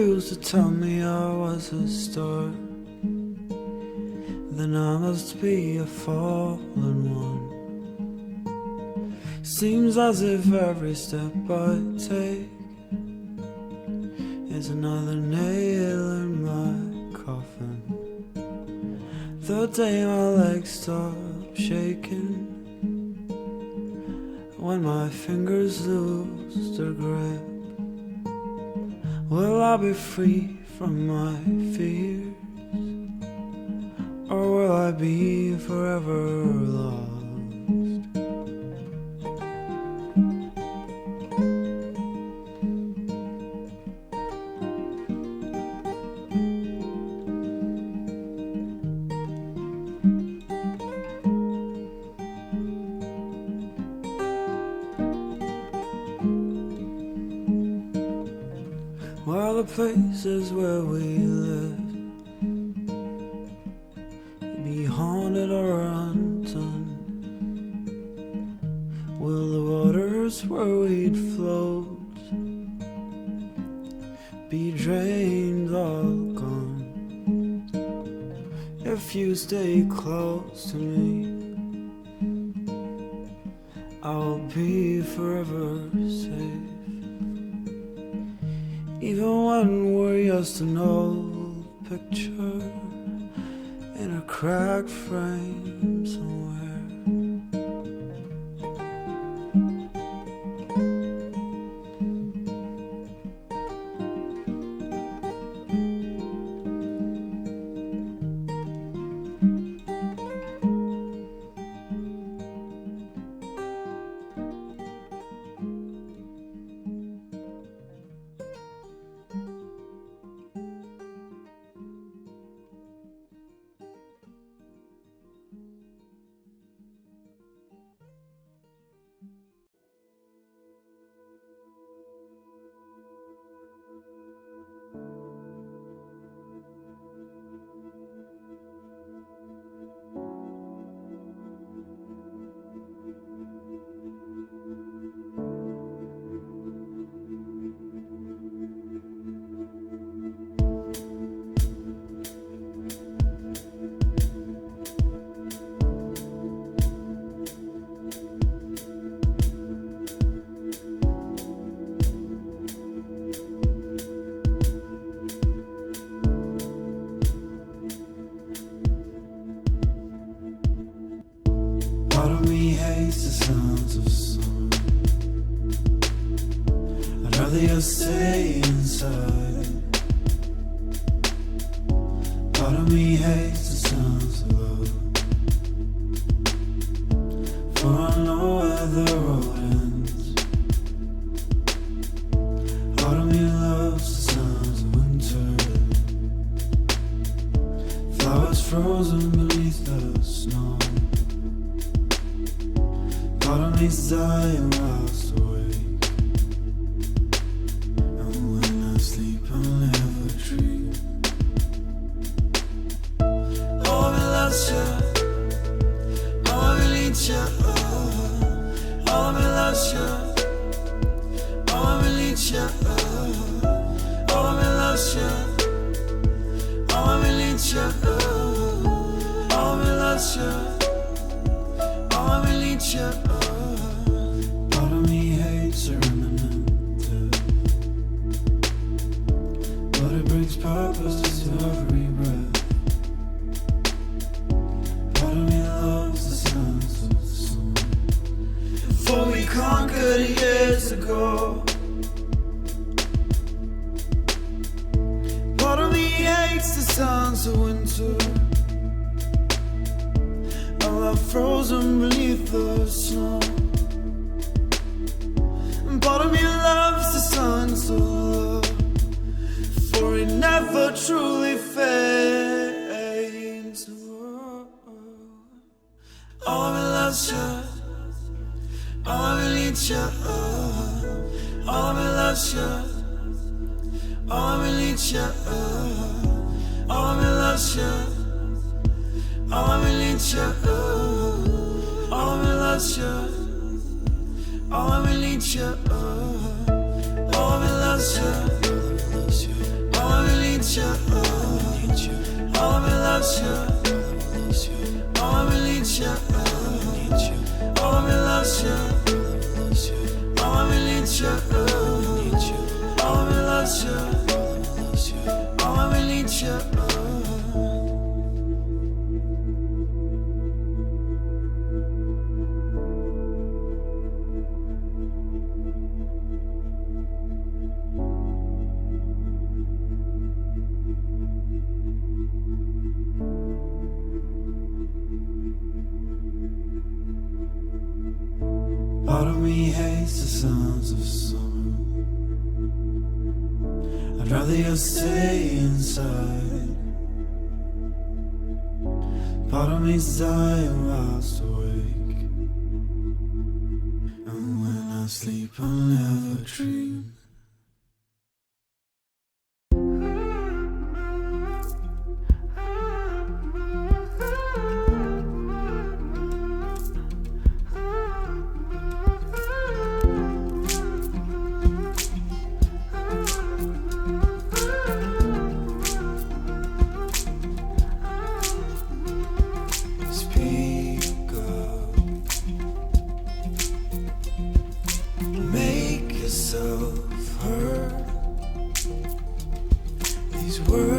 used to tell me I was a star, then I must be a fallen one. Seems as if every step I take is another nail in my coffin. The day my legs stop shaking, when my fingers lose their grip, will I be free from my fears, or will I be forever lost? Well, the places where we live be haunted or undone. Will the waters where we'd float be drained, all gone? If you stay close to me, I'll be forever safe. Even when we're just an old picture in a cracked frame somewhere. Part of me hates the sounds of song. I'd rather just stay inside. Part of me hates the sounds of love, for I know where the road ends. Part of me loves the sounds of winter, flowers frozen beneath the snow. Part of me's dying whilst awake, and when I sleep I'll never dream. Oh, I loves you, oh, I need you, oh, I loves you, oh, I need you, oh, I loves you, oh, I need you, oh, I loves you, oh, I need you. Part of me hates a remnant, but it brings purpose to every breath. Part of me loves the sounds of the sun, for we conquered years ago. Part of me hates the sounds of winter, frozen beneath the snow. And part of me loves the signs of love, for it never truly fades. All of me loves you, all of me needs you, all of me loves you, all of me needs you, all of me loves you, all of me needs you, all of me loves you, all of me needs you, all of me loves you, all believe you. All of me loves you. All of me needs you. All of me loves you. All of me needs you. All of me loves you. All of me needs you. Part of me hates the sounds of summer. I'd rather you stay inside. Part of me's dying whilst awake, and when I sleep I'll never dream. These words